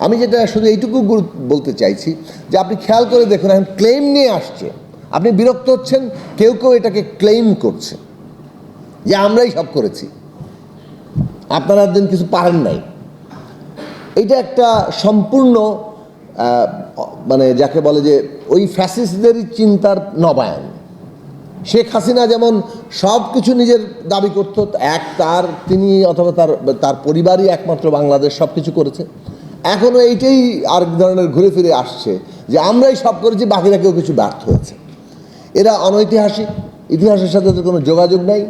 আমি যেটা শুধু এইটুকু বলতে চাইছি যে আপনি খেয়াল করে দেখুন, এখন ক্লেম নিয়ে আসছে, আপনি বিরক্ত হচ্ছেন, কেউ কেউ এটাকে ক্লেম করছে যে আমরাই সব করেছি, আপনারা একদিন কিছু পারেন নাই। এটা একটা সম্পূর্ণ মানে যাকে বলে যে ওই ফ্যাসিস্টদেরই চিন্তার নবায়ন। শেখ হাসিনা যেমন সব কিছু নিজের দাবি করত, তিনি অথবা তার পরিবারই একমাত্র বাংলাদেশ সব কিছু করেছে, এখনও এইটাই আরেক ধরনের ঘুরে ফিরে আসছে যে আমরাই সব করেছি, বাকিরা কেউ কিছু ব্যর্থ হয়েছে। এরা অনৈতিহাসিক, ইতিহাসের সাথে তো কোনো যোগাযোগ নাই।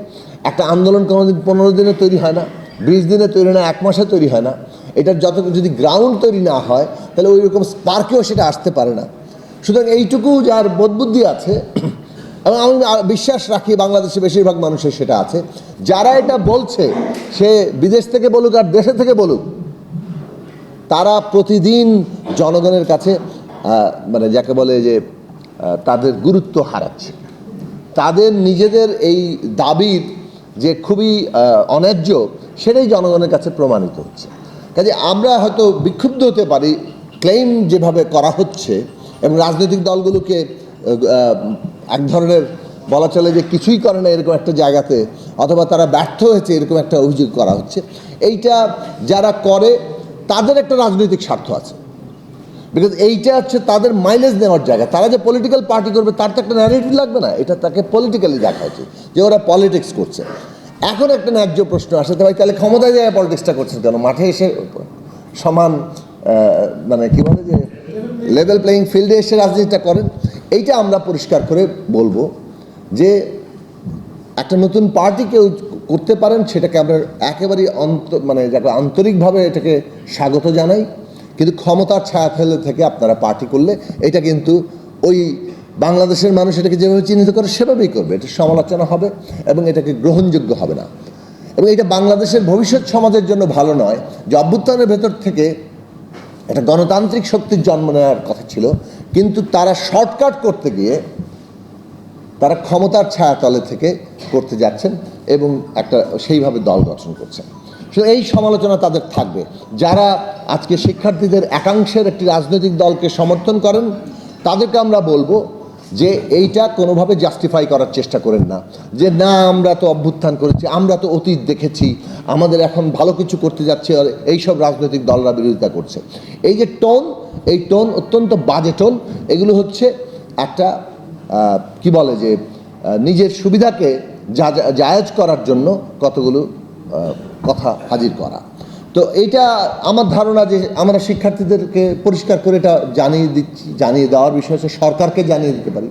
একটা আন্দোলন কোনোদিন 15 দিনে তৈরি হয় না, 20 দিনে তৈরি হয় না, 1 মাসে তৈরি হয় না। এটার যদি গ্রাউন্ড তৈরি না হয় তাহলে ওই রকম স্পার্কেও সেটা আসতে পারে না। সুতরাং এইটুকু যার বোধবুদ্ধি আছে, এবং আমি বিশ্বাস রাখি বাংলাদেশে বেশিরভাগ মানুষের সেটা আছে, যারা এটা বলছে সে বিদেশ থেকে বলুক আর দেশে থেকে বলুক, তারা প্রতিদিন জনগণের কাছে মানে যাকে বলে যে তাদের গুরুত্ব হারাচ্ছে। তাদের নিজেদের এই দাবির যে খুবই অন্যায্য, সেটাই জনগণের কাছে প্রমাণিত হচ্ছে। কাজে আমরা হয়তো বিক্ষুব্ধ হতে পারি ক্লেম যেভাবে করা হচ্ছে, এবং রাজনৈতিক দলগুলোকে এক ধরনের বলা চলে যে কিছুই করে না এরকম একটা জায়গাতে, অথবা তারা ব্যর্থ হয়েছে এরকম একটা অভিযোগ করা হচ্ছে। এইটা যারা করে তাদের একটা রাজনৈতিক স্বার্থ আছে, বিকজ এইটা হচ্ছে তাদের মাইলেজ নেওয়ার জায়গা। তারা যে পলিটিক্যাল পার্টি করবে তার তো একটা ন্যারেটিভ লাগবে না, এটা তাকে পলিটিক্যালি দেখা উচিত যে ওরা পলিটিক্স করছে। এখন একটা ন্যায্য প্রশ্ন আসে, ভাই তাহলে ক্ষমতায় যায় পলিটিক্সটা করছেন কেন? মাঠে এসে সমান মানে কী বলে যে লেভেল প্লেয়িং ফিল্ডে এসে রাজনীতিটা করেন। এইটা আমরা পরিষ্কার করে বলবো যে একটা নতুন পার্টি কেউ করতে পারেন, সেটাকে আমরা একেবারেই মানে যাকে আন্তরিকভাবে এটাকে স্বাগত জানাই। কিন্তু ক্ষমতার ছায়া ফেলে থেকে আপনারা পার্টি করলে এটা কিন্তু ওই বাংলাদেশের মানুষ এটাকে যেভাবে চিহ্নিত করে সেভাবেই করবে, এটা সমালোচনা হবে এবং এটাকে গ্রহণযোগ্য হবে না। এবং এটা বাংলাদেশের ভবিষ্যৎ সমাজের জন্য ভালো নয় যে অভ্যুত্থানের ভেতর থেকে একটা গণতান্ত্রিক শক্তির জন্ম নেওয়ার কথা ছিল, কিন্তু তারা শর্টকাট করতে গিয়ে তারা ক্ষমতার ছায়াতলে থেকে করতে যাচ্ছেন এবং একটা সেইভাবে দল গঠন করছেন। এই সমালোচনা তাদের থাকবে। যারা আজকে শিক্ষার্থীদের একাংশের একটি রাজনৈতিক দলকে সমর্থন করেন, তাদেরকে আমরা বলবো যে এইটা কোনোভাবে জাস্টিফাই করার চেষ্টা করেন না, যে না আমরা তো অভ্যুত্থান করেছি, আমরা তো অতীত দেখেছি, আমাদের এখন ভালো কিছু করতে যাচ্ছে, আর এইসব রাজনৈতিক দলরা বিরোধিতা করছে। এই যে টোন, এই টোন অত্যন্ত বাজে টোন। এগুলো হচ্ছে একটা কি বলে যে নিজের সুবিধাকে জায়েজ করার জন্য কতগুলো কথা হাজির করা। তো এইটা আমার ধারণা যে আমরা শিক্ষার্থীদেরকে পরিষ্কার করে এটা জানিয়ে দেওয়ার বিষয় হচ্ছে সরকারকে জানিয়ে দিতে পারি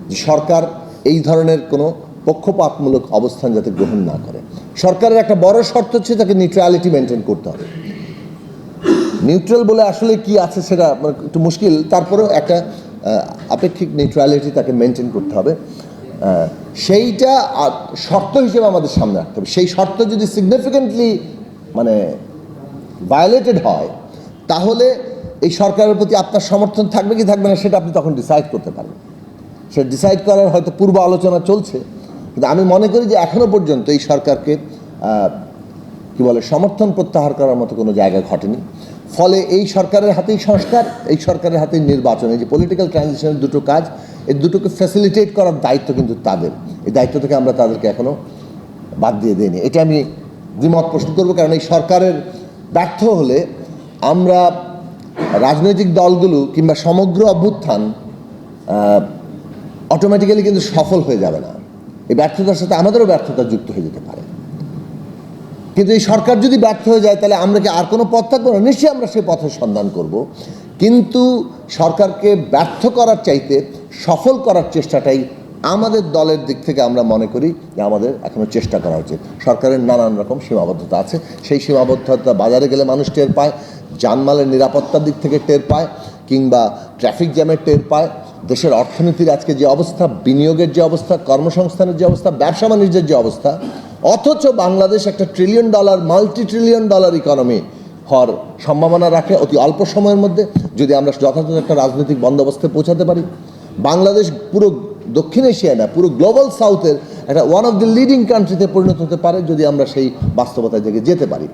যে সরকার এই ধরনের কোনো পক্ষপাতমূলক অবস্থান যাতে গ্রহণ না করে। সরকারের একটা বড় শর্ত হচ্ছে তাকে নিউট্রালিটি মেনটেন করতে হবে। নিউট্রাল বলে আসলে কি আছে সেটা একটু মুশকিল, তারপরেও একটা আপেক্ষিক নিউট্রালিটি তাকে মেনটেন করতে হবে। সেইটা শর্ত হিসেবে আমাদের সামনে রাখতে হবে। সেই শর্ত যদি সিগনিফিকেন্টলি মানে ভায়োলেটেড হয়, তাহলে এই সরকারের প্রতি আপনার সমর্থন থাকবে কি থাকবে না সেটা আপনি তখন ডিসাইড করতে পারবেন। সেটা ডিসাইড করার হয়তো পূর্ব আলোচনা চলছে, কিন্তু আমি মনে করি যে এখনও পর্যন্ত এই সরকারকে কি বলে সমর্থন প্রত্যাহার করার মতো কোনো জায়গা ঘটেনি। ফলে এই সরকারের হাতেই সংস্কার, এই সরকারের হাতেই নির্বাচন, এই যে পলিটিক্যাল ট্রানজিশনের দুটো কাজ, এই দুটোকে ফ্যাসিলিটেট করার দায়িত্ব কিন্তু তাদের। এই দায়িত্ব থেকে আমরা তাদেরকে এখনও বাদ দিয়ে দিইনি। এটা আমি দ্বিমত পোষণ করবো, কারণ এই সরকারের ব্যর্থ হলে আমরা রাজনৈতিক দলগুলো কিংবা সমগ্র অভ্যুত্থান অটোমেটিক্যালি কিন্তু সফল হয়ে যাবে না। এই ব্যর্থতার সাথে আমাদেরও ব্যর্থতা যুক্ত হয়ে যেতে পারে। কিন্তু এই সরকার যদি ব্যর্থ হয়ে যায় তাহলে আমরা কি আর কোনো পথ থাকবো না? নিশ্চয়ই আমরা সেই পথের সন্ধান করব, কিন্তু সরকারকে ব্যর্থ করার চাইতে সফল করার চেষ্টাটাই আমাদের দলের দিক থেকে আমরা মনে করি যে আমাদের এখনও চেষ্টা করা উচিত। সরকারের নানান রকম সীমাবদ্ধতা আছে, সেই সীমাবদ্ধতা বাজারে গেলে মানুষ টের পায়, জানমালের নিরাপত্তার দিক থেকে টের পায়, কিংবা ট্রাফিক জ্যামের টের পায়। দেশের অর্থনীতির আজকে যে অবস্থা, বিনিয়োগের যে অবস্থা, কর্মসংস্থানের যে অবস্থা, ব্যবসা বাণিজ্যের যে অবস্থা, অথচ বাংলাদেশ একটা $1 ট্রিলিয়ন $multi-trillion ইকোনমি হওয়ার সম্ভাবনা রাখে অতি অল্প সময়ের মধ্যে, যদি আমরা যথাযথ একটা রাজনৈতিক বন্দোবস্তে পৌঁছাতে পারি। বাংলাদেশ পুরো দক্ষিণ এশিয়া না, পুরো গ্লোবাল সাউথের একটা ওয়ান অফ দ্য লিডিং কান্ট্রিতে পরিণত হতে পারে যদি আমরা সেই বাস্তবতায় থেকে যেতে পারি।